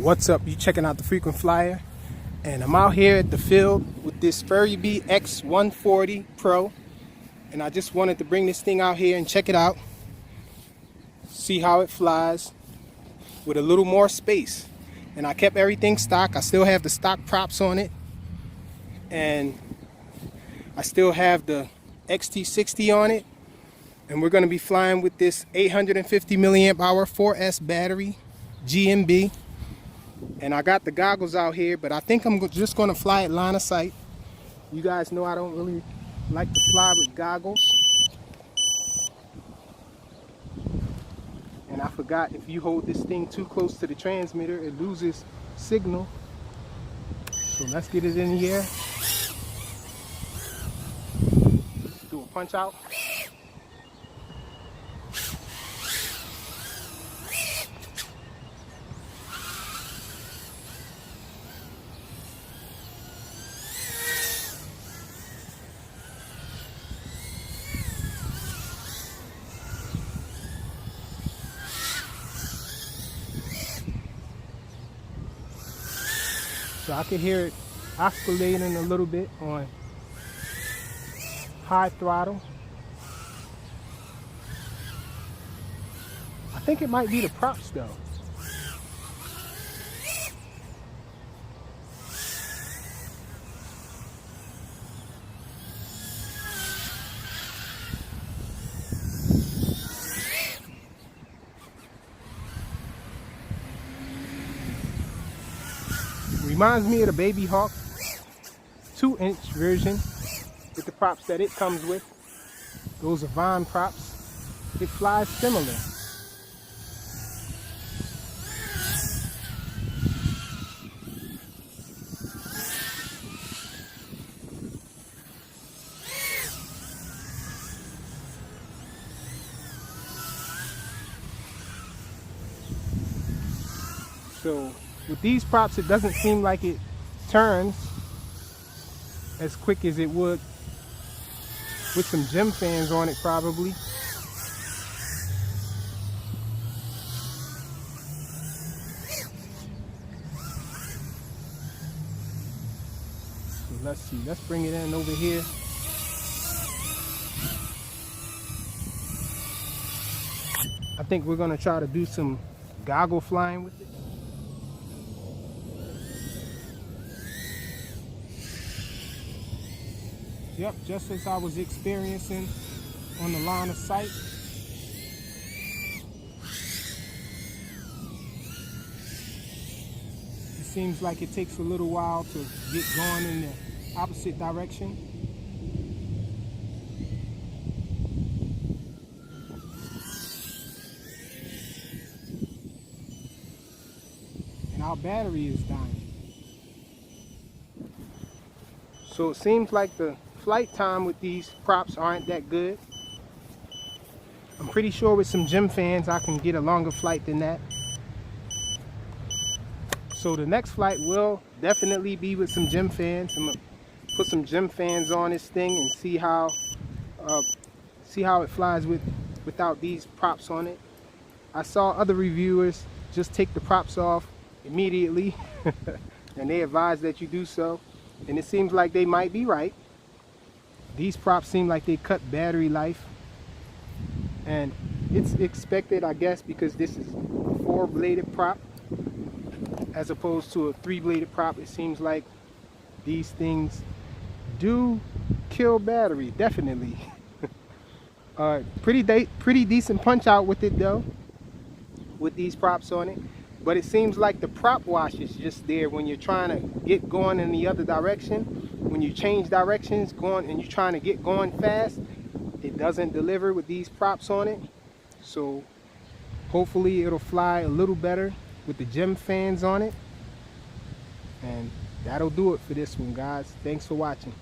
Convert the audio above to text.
What's up? You checking out the Frequent Flyer, and I'm out here at the field with this Firefly X140 Pro, and I just wanted to bring this thing out here and check it out, see how it flies with a little more space. And I kept everything stock. I still have the stock props on it, and I still have the XT60 on it, and we're going to be flying with this 850 milliamp hour 4S battery GMB. And I got the goggles out here, but I think I'm just going to fly it line of sight. You guys know I don't really like to fly with goggles. And I forgot, if you hold this thing too close to the transmitter, it loses signal. So let's get it in the air. Do a punch out. So I can hear it oscillating a little bit on high throttle. I think it might be the props though. Reminds me of the Baby Hawk 2-inch version with the props that it comes with. Those are Vine props. It flies similar. So with these props, it doesn't seem like it turns as quick as it would with some gym fans on it probably. So let's see, let's bring it in over here. I think we're gonna try to do some goggle flying with it. Yep, just as I was experiencing on the line of sight. It seems like it takes a little while to get going in the opposite direction. And our battery is dying. So it seems like the flight time with these props aren't that good. I'm pretty sure with some gym fans I can get a longer flight than that. So the next flight will definitely be with some gym fans. I'm gonna put some gym fans on this thing and see how it flies without these props on it. I saw other reviewers just take the props off immediately and they advise that you do so, and it seems like they might be right. These props seem like they cut battery life, and it's expected, I guess, because this is a 4-bladed prop as opposed to a 3-bladed prop. It seems like these things do kill battery, definitely. Pretty decent punch out with it though, with these props on it. But it seems like the prop wash is just there when you're trying to get going in the other direction. When you change directions going and you're trying to get going fast, it doesn't deliver with these props on it. So hopefully it'll fly a little better with the gym fans on it. And that'll do it for this one, guys. Thanks for watching.